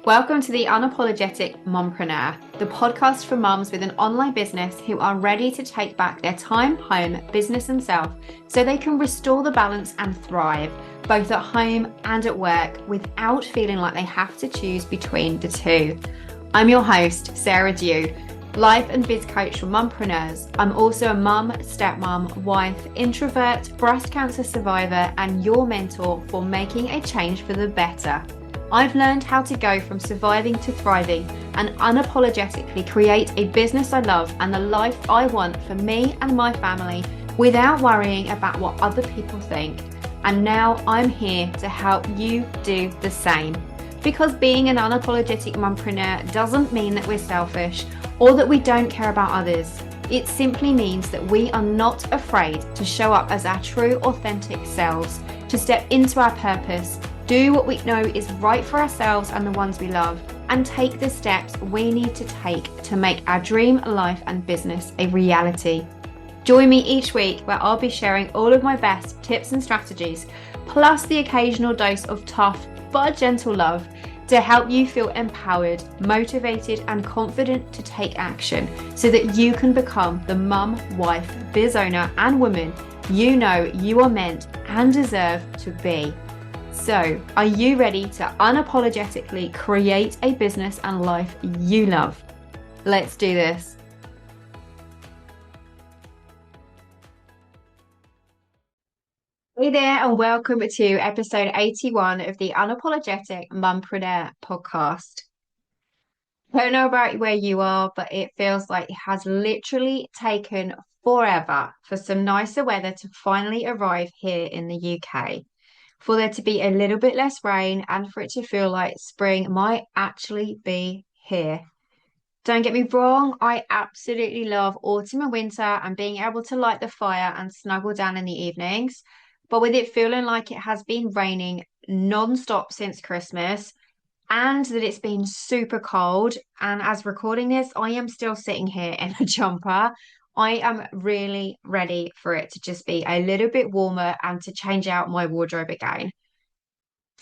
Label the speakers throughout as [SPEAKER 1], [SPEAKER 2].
[SPEAKER 1] Welcome to the Unapologetic Mompreneur, the podcast for mums with an online business who are ready to take back their time, home, business, and self so they can restore the balance and thrive, both at home and at work, without feeling like they have to choose between the two. I'm your host, Sarah Dew, life and biz coach for mompreneurs. I'm also a mum, stepmom, wife, introvert, breast cancer survivor, and your mentor for making a change for the better. I've learned how to go from surviving to thriving and unapologetically create a business I love and the life I want for me and my family without worrying about what other people think. And now I'm here to help you do the same. Because being an unapologetic mompreneur doesn't mean that we're selfish or that we don't care about others. It simply means that we are not afraid to show up as our true, authentic selves, to step into our purpose, do what we know is right for ourselves and the ones we love, and take the steps we need to take to make our dream life and business a reality. Join me each week where I'll be sharing all of my best tips and strategies, plus the occasional dose of tough but gentle love to help you feel empowered, motivated, and confident to take action so that you can become the mum, wife, biz owner, and woman you know you are meant and deserve to be. So, are you ready to unapologetically create a business and life you love? Let's do this. Hey there, and welcome to episode 81 of the Unapologetic Mompreneur podcast. I don't know about where you are, but it feels like it has literally taken forever for some nicer weather to finally arrive here in the UK, for there to be a little bit less rain and for it to feel like spring might actually be here. Don't get me wrong, I absolutely love autumn and winter and being able to light the fire and snuggle down in the evenings. But with it feeling like it has been raining non-stop since Christmas and that it's been super cold, and as recording this, I am still sitting here in a jumper. I am really ready for it to just be a little bit warmer and to change out my wardrobe again.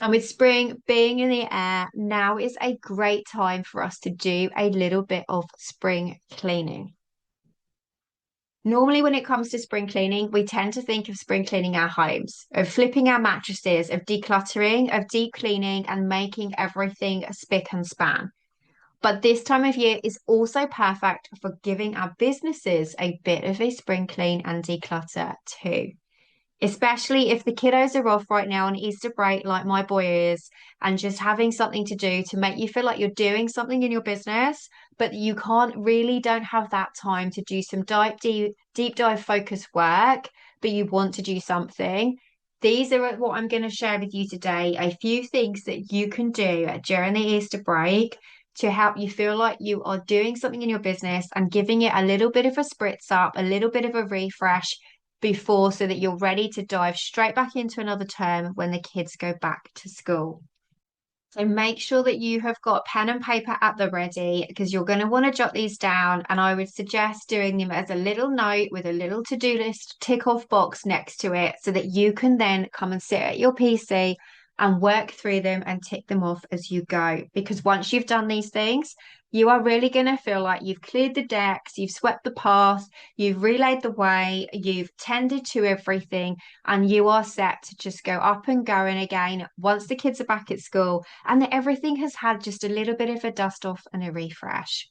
[SPEAKER 1] And with spring being in the air, now is a great time for us to do a little bit of spring cleaning. Normally, when it comes to spring cleaning, we tend to think of spring cleaning our homes, of flipping our mattresses, of decluttering, of deep cleaning, and making everything spick and span. But this time of year is also perfect for giving our businesses a bit of a spring clean and declutter too. Especially if the kiddos are off right now on Easter break, like my boy is, and just having something to do to make you feel like you're doing something in your business, but you don't have that time to do some deep dive focus work, but you want to do something. These are what I'm going to share with you today. A few things that you can do during the Easter break to help you feel like you are doing something in your business and giving it a little bit of a spritz up, a little bit of a refresh before, so that you're ready to dive straight back into another term when the kids go back to school. So make sure that you have got pen and paper at the ready because you're going to want to jot these down. And I would suggest doing them as a little note with a little to-do list tick off box next to it so that you can then come and sit at your PC and work through them and tick them off as you go. Because once you've done these things, you are really going to feel like you've cleared the decks, you've swept the path, you've relayed the way, you've tended to everything, and you are set to just go up and going again once the kids are back at school and that everything has had just a little bit of a dust off and a refresh.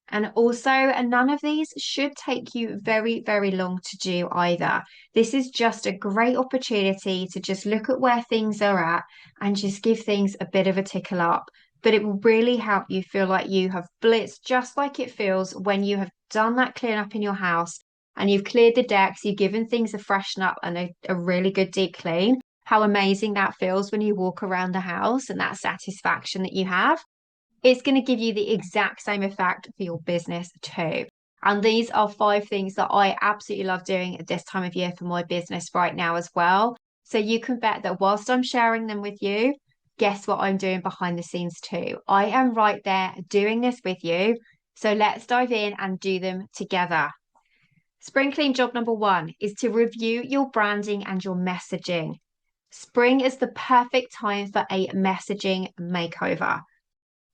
[SPEAKER 1] And also, none of these should take you very, very long to do either. This is just a great opportunity to just look at where things are at and just give things a bit of a tickle up. But it will really help you feel like you have blitzed just like it feels when you have done that clean up in your house and you've cleared the decks, you've given things a freshen up and a really good deep clean. How amazing that feels when you walk around the house and that satisfaction that you have. It's going to give you the exact same effect for your business too. And these are 5 things that I absolutely love doing at this time of year for my business right now as well. So you can bet that whilst I'm sharing them with you, guess what I'm doing behind the scenes too? I am right there doing this with you. So let's dive in and do them together. Spring clean job number 1 is to review your branding and your messaging. Spring is the perfect time for a messaging makeover.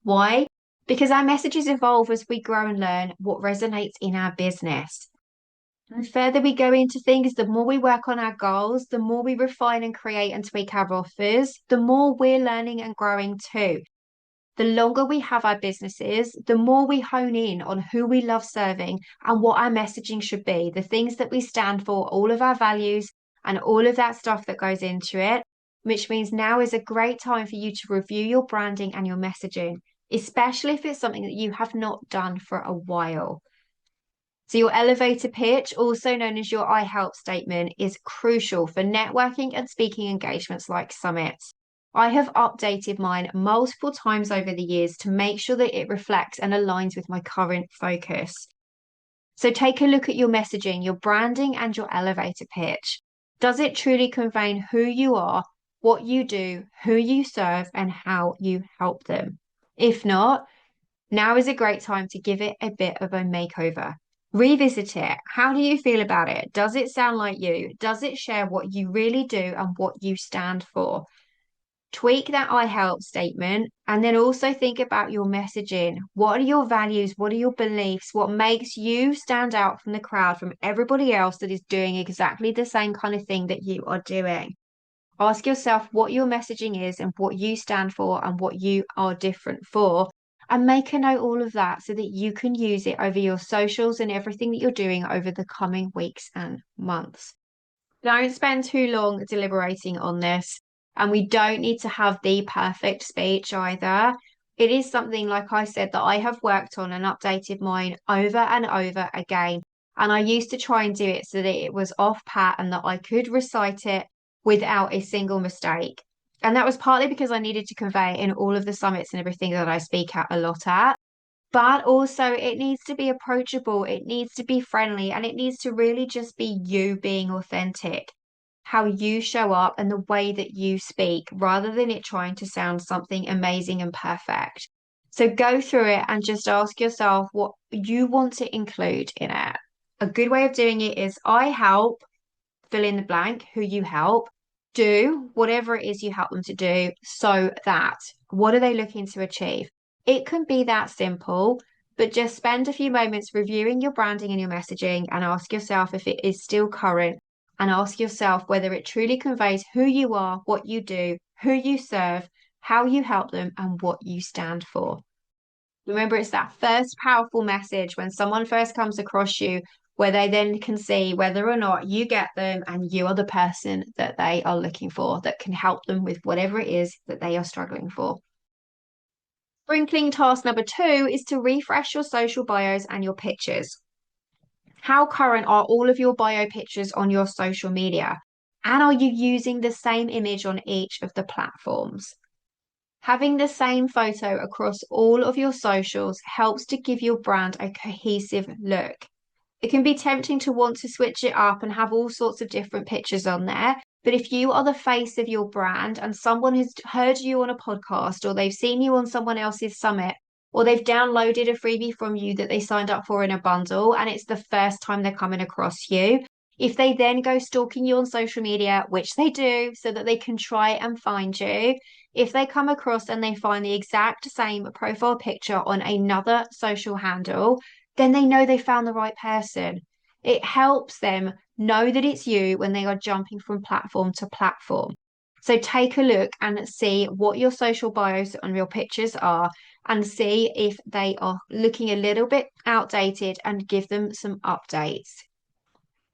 [SPEAKER 1] Why? Because our messages evolve as we grow and learn what resonates in our business. And the further we go into things, the more we work on our goals, the more we refine and create and tweak our offers, the more we're learning and growing too. The longer we have our businesses, the more we hone in on who we love serving and what our messaging should be, the things that we stand for, all of our values, and all of that stuff that goes into it, which means now is a great time for you to review your branding and your messaging, especially if it's something that you have not done for a while. So, your elevator pitch, also known as your I help statement, is crucial for networking and speaking engagements like summits. I have updated mine multiple times over the years to make sure that it reflects and aligns with my current focus. So, take a look at your messaging, your branding, and your elevator pitch. Does it truly convey who you are, what you do, who you serve, and how you help them? If not, now is a great time to give it a bit of a makeover. Revisit it. How do you feel about it? Does it sound like you? Does it share what you really do and what you stand for? Tweak that I help statement and then also think about your messaging. What are your values? What are your beliefs? What makes you stand out from the crowd, from everybody else that is doing exactly the same kind of thing that you are doing? Ask yourself what your messaging is and what you stand for and what you are different for. And make a note all of that so that you can use it over your socials and everything that you're doing over the coming weeks and months. Don't spend too long deliberating on this. And we don't need to have the perfect speech either. It is something, like I said, that I have worked on and updated mine over and over again. And I used to try and do it so that it was off pat and that I could recite it without a single mistake. And that was partly because I needed to convey in all of the summits and everything that I speak at a lot at. But also, it needs to be approachable, it needs to be friendly, and it needs to really just be you being authentic, how you show up and the way that you speak, rather than it trying to sound something amazing and perfect. So go through it and just ask yourself what you want to include in it. A good way of doing it is I help, fill in the blank, who you help, do whatever it is you help them to do, so that what are they looking to achieve? It can be that simple, but just spend a few moments reviewing your branding and your messaging and ask yourself if it is still current and ask yourself whether it truly conveys who you are, what you do, who you serve, how you help them, and what you stand for. Remember, it's that first powerful message when someone first comes across you, where they then can see whether or not you get them and you are the person that they are looking for that can help them with whatever it is that they are struggling for. Sprinkling task number 2 is to refresh your social bios and your pictures. How current are all of your bio pictures on your social media? And are you using the same image on each of the platforms? Having the same photo across all of your socials helps to give your brand a cohesive look. It can be tempting to want to switch it up and have all sorts of different pictures on there. But if you are the face of your brand and someone has heard you on a podcast or they've seen you on someone else's summit or they've downloaded a freebie from you that they signed up for in a bundle and it's the first time they're coming across you, if they then go stalking you on social media, which they do so that they can try and find you, if they come across and they find the exact same profile picture on another social handle, then they know they found the right person. It helps them know that it's you when they are jumping from platform to platform. So take a look and see what your social bios on your pictures are and see if they are looking a little bit outdated and give them some updates.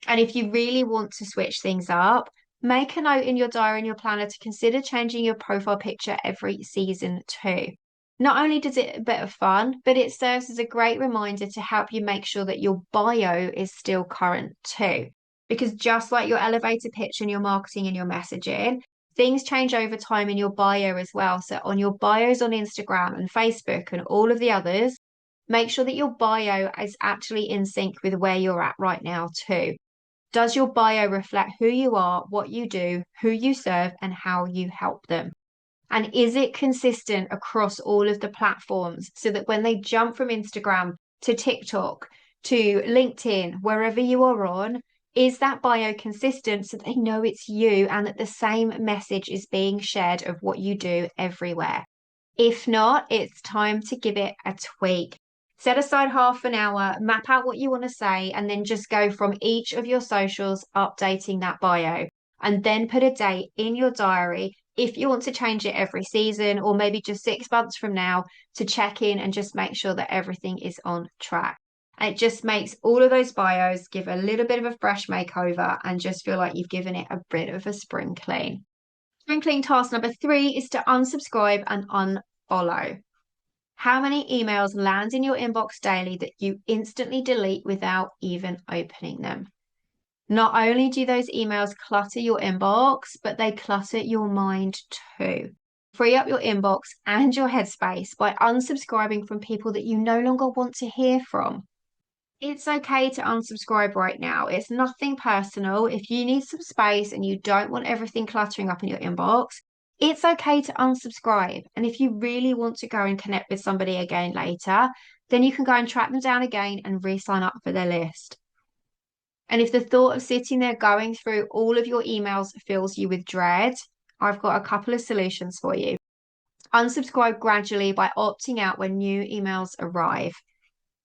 [SPEAKER 1] And if you really want to switch things up, make a note in your diary and your planner to consider changing your profile picture every season too. Not only does it a bit of fun, but it serves as a great reminder to help you make sure that your bio is still current too. Because just like your elevator pitch and your marketing and your messaging, things change over time in your bio as well. So on your bios on Instagram and Facebook and all of the others, make sure that your bio is actually in sync with where you're at right now too. Does your bio reflect who you are, what you do, who you serve, and how you help them? And is it consistent across all of the platforms so that when they jump from Instagram to TikTok to LinkedIn, wherever you are on, is that bio consistent so they know it's you and that the same message is being shared of what you do everywhere? If not, it's time to give it a tweak. Set aside half an hour, map out what you want to say, and then just go from each of your socials, updating that bio. And then put a date in your diary if you want to change it every season or maybe just 6 months from now to check in and just make sure that everything is on track. And it just makes all of those bios give a little bit of a fresh makeover and just feel like you've given it a bit of a spring clean. Spring clean task number 3 is to unsubscribe and unfollow. How many emails land in your inbox daily that you instantly delete without even opening them? Not only do those emails clutter your inbox, but they clutter your mind too. Free up your inbox and your headspace by unsubscribing from people that you no longer want to hear from. It's okay to unsubscribe right now. It's nothing personal. If you need some space and you don't want everything cluttering up in your inbox, it's okay to unsubscribe. And if you really want to go and connect with somebody again later, then you can go and track them down again and re-sign up for their list. And if the thought of sitting there going through all of your emails fills you with dread, I've got a couple of solutions for you. Unsubscribe gradually by opting out when new emails arrive.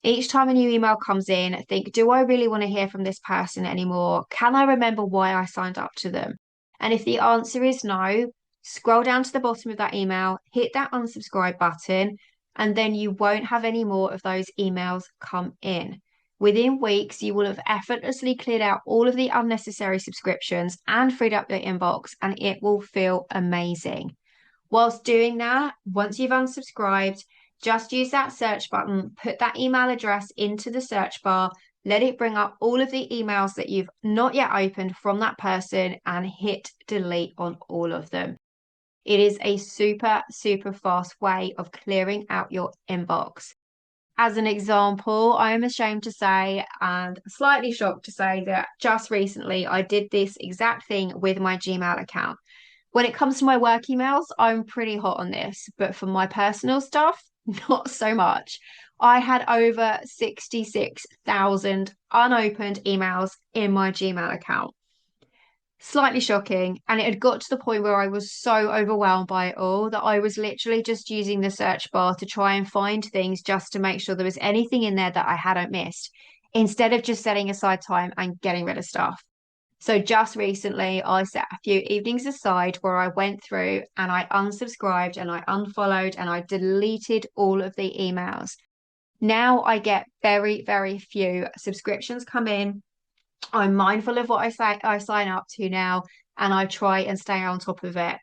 [SPEAKER 1] Each time a new email comes in, think, do I really want to hear from this person anymore? Can I remember why I signed up to them? And if the answer is no, scroll down to the bottom of that email, hit that unsubscribe button, and then you won't have any more of those emails come in. Within weeks, you will have effortlessly cleared out all of the unnecessary subscriptions and freed up your inbox, and it will feel amazing. Whilst doing that, once you've unsubscribed, just use that search button, put that email address into the search bar, let it bring up all of the emails that you've not yet opened from that person and hit delete on all of them. It is a super, super fast way of clearing out your inbox. As an example, I am ashamed to say and slightly shocked to say that just recently I did this exact thing with my Gmail account. When it comes to my work emails, I'm pretty hot on this, but for my personal stuff, not so much. I had over 66,000 unopened emails in my Gmail account. Slightly shocking, and it had got to the point where I was so overwhelmed by it all that I was literally just using the search bar to try and find things just to make sure there was anything in there that I hadn't missed, instead of just setting aside time and getting rid of stuff. So just recently, I set a few evenings aside where I went through and I unsubscribed and I unfollowed and I deleted all of the emails. Now I get very, very few subscriptions come in. I'm mindful of what I sign up to now, and I try and stay on top of it.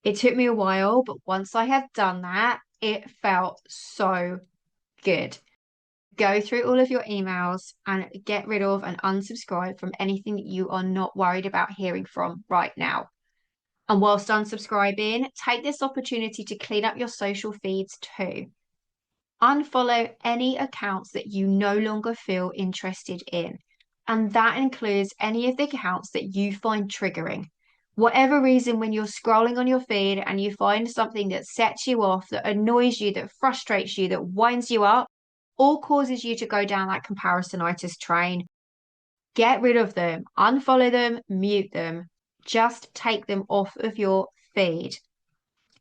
[SPEAKER 1] It took me a while, but once I had done that, it felt so good. Go through all of your emails and get rid of and unsubscribe from anything that you are not worried about hearing from right now. And whilst unsubscribing, take this opportunity to clean up your social feeds too. Unfollow any accounts that you no longer feel interested in. And that includes any of the accounts that you find triggering. Whatever reason, when you're scrolling on your feed and you find something that sets you off, that annoys you, that frustrates you, that winds you up, or causes you to go down that comparisonitis train, get rid of them, unfollow them, mute them, just take them off of your feed.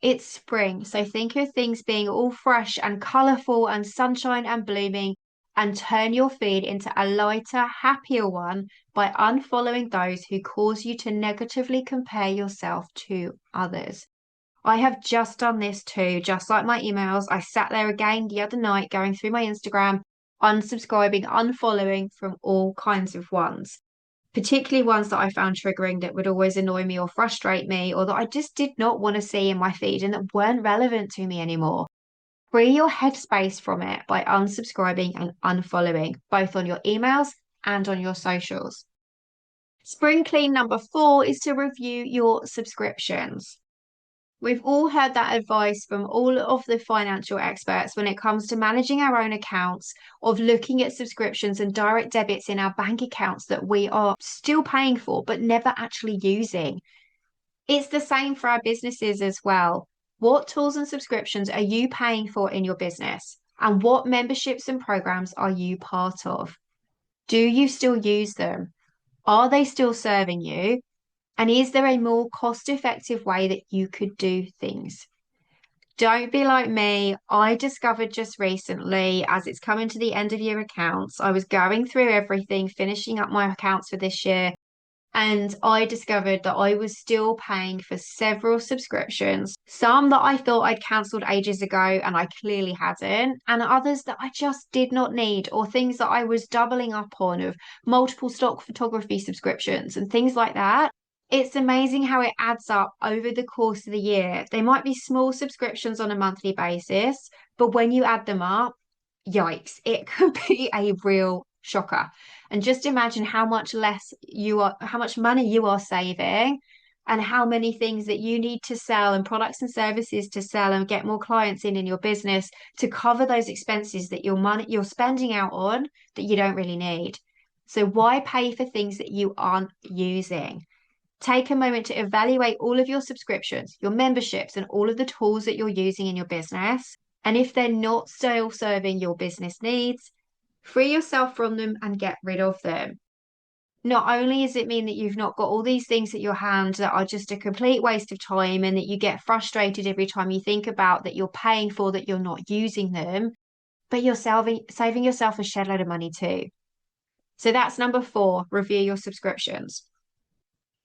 [SPEAKER 1] It's spring, so think of things being all fresh and colourful and sunshine and blooming, and turn your feed into a lighter, happier one by unfollowing those who cause you to negatively compare yourself to others. I have just done this too, just like my emails. I sat there again the other night going through my Instagram, unsubscribing, unfollowing from all kinds of ones, particularly ones that I found triggering that would always annoy me or frustrate me, or that I just did not want to see in my feed and that weren't relevant to me anymore. Free your headspace from it by unsubscribing and unfollowing, both on your emails and on your socials. Spring clean number 4 is to review your subscriptions. We've all heard that advice from all of the financial experts when it comes to managing our own accounts, of looking at subscriptions and direct debits in our bank accounts that we are still paying for but never actually using. It's the same for our businesses as well. What tools and subscriptions are you paying for in your business? And what memberships and programs are you part of? Do you still use them? Are they still serving you? And is there a more cost-effective way that you could do things? Don't be like me. I discovered just recently, as it's coming to the end of year accounts, I was going through everything, finishing up my accounts for this year, and I discovered that I was still paying for several subscriptions, some that I thought I'd cancelled ages ago and I clearly hadn't, and others that I just did not need, or things that I was doubling up on of multiple stock photography subscriptions and things like that. It's amazing how it adds up over the course of the year. They might be small subscriptions on a monthly basis, but when you add them up, yikes, it could be a real shocker. And just imagine how much less you are, how much money you are saving, and how many things that you need to sell and products and services to sell and get more clients in your business to cover those expenses that you're spending out on that you don't really need. So why pay for things that you aren't using? Take a moment to evaluate all of your subscriptions, your memberships, and all of the tools that you're using in your business. And if they're not still serving your business needs, free yourself from them and get rid of them. Not only does it mean that you've not got all these things at your hand that are just a complete waste of time and that you get frustrated every time you think about that you're paying for that you're not using them, but you're saving yourself a shed load of money too. So that's number 4, review your subscriptions.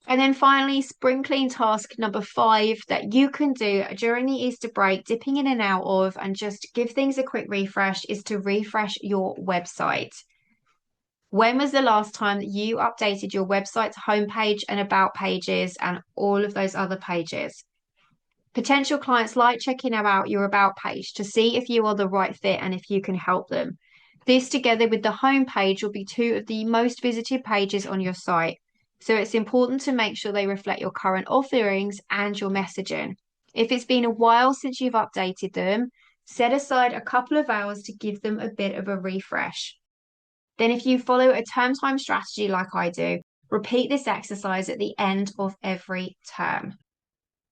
[SPEAKER 1] And then finally, spring clean task number 5 that you can do during the Easter break, dipping in and out of, and just give things a quick refresh is to refresh your website. When was the last time that you updated your website's homepage and about pages and all of those other pages? Potential clients like checking out your about page to see if you are the right fit and if you can help them. This together with the homepage will be 2 of the most visited pages on your site. So it's important to make sure they reflect your current offerings and your messaging. If it's been a while since you've updated them, set aside a couple of hours to give them a bit of a refresh. Then, if you follow a term time strategy like I do, repeat this exercise at the end of every term.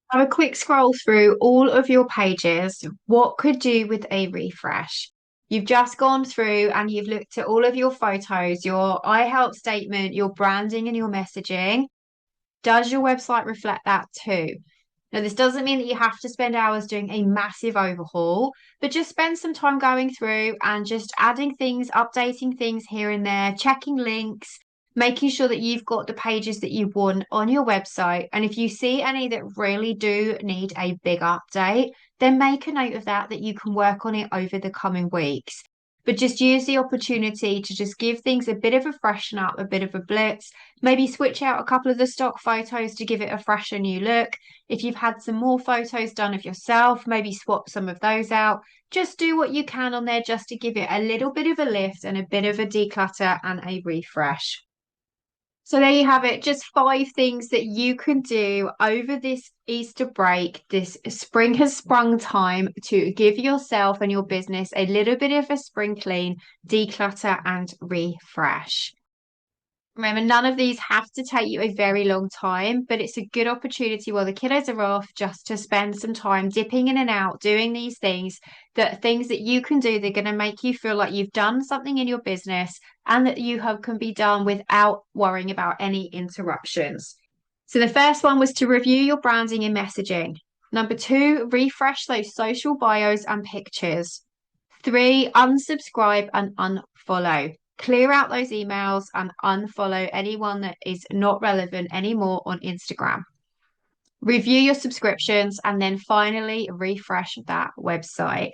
[SPEAKER 1] Have a quick scroll through all of your pages. What could do with a refresh? You've just gone through and you've looked at all of your photos, your I help statement, your branding, and your messaging. Does your website reflect that too? Now, this doesn't mean that you have to spend hours doing a massive overhaul, but just spend some time going through and just adding things, updating things here and there, checking links, making sure that you've got the pages that you want on your website. And if you see any that really do need a big update, then make a note of that you can work on it over the coming weeks. But just use the opportunity to just give things a bit of a freshen up, a bit of a blitz, maybe switch out a couple of the stock photos to give it a fresher new look. If you've had some more photos done of yourself, maybe swap some of those out. Just do what you can on there just to give it a little bit of a lift and a bit of a declutter and a refresh. So there you have it, just 5 things that you can do over this Easter break, this spring has sprung time to give yourself and your business a little bit of a spring clean, declutter and refresh. Remember, none of these have to take you a very long time, but it's a good opportunity while the kiddos are off just to spend some time dipping in and out, doing these things that you can do. They're going to make you feel like you've done something in your business and that can be done without worrying about any interruptions. So the first one was to review your branding and messaging. Number 2, refresh those social bios and pictures. 3, unsubscribe and unfollow. Clear out those emails and unfollow anyone that is not relevant anymore on Instagram. Review your subscriptions and then finally refresh that website.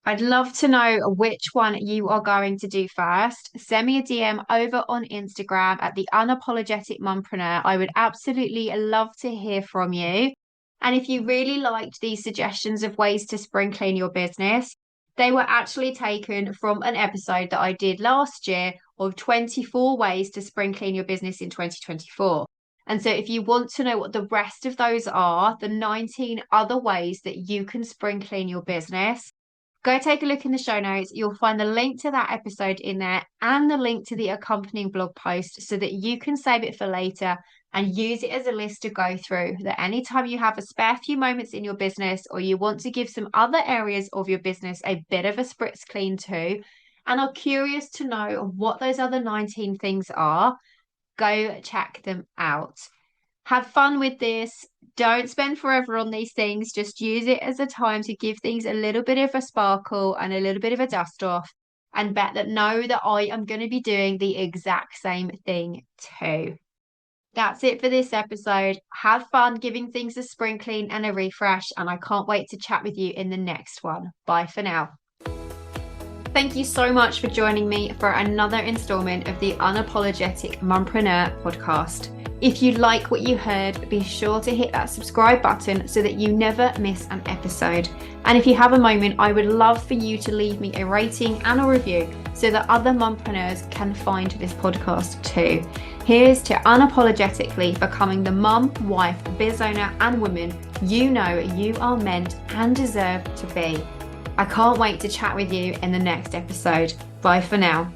[SPEAKER 1] I'd love to know which one you are going to do first. Send me a DM over on Instagram at the Unapologetic Mompreneur. I would absolutely love to hear from you. And if you really liked these suggestions of ways to spring clean your business, they were actually taken from an episode that I did last year of 24 ways to spring clean your business in 2024. And so if you want to know what the rest of those are, the 19 other ways that you can spring clean your business, go take a look in the show notes. You'll find the link to that episode in there and the link to the accompanying blog post so that you can save it for later and use it as a list to go through. That anytime you have a spare few moments in your business or you want to give some other areas of your business a bit of a spritz clean too, and are curious to know what those other 19 things are, go check them out. Have fun with this. Don't spend forever on these things. Just use it as a time to give things a little bit of a sparkle and a little bit of a dust off, and bet that know that I am going to be doing the exact same thing too. That's it for this episode. Have fun giving things a spring clean and a refresh, and I can't wait to chat with you in the next one. Bye for now. Thank you so much for joining me for another installment of the Unapologetic Mompreneur podcast. If you like what you heard, be sure to hit that subscribe button so that you never miss an episode. And if you have a moment, I would love for you to leave me a rating and a review so that other mompreneurs can find this podcast too. Here's to unapologetically becoming the mum, wife, biz owner, and woman you know you are meant and deserve to be. I can't wait to chat with you in the next episode. Bye for now.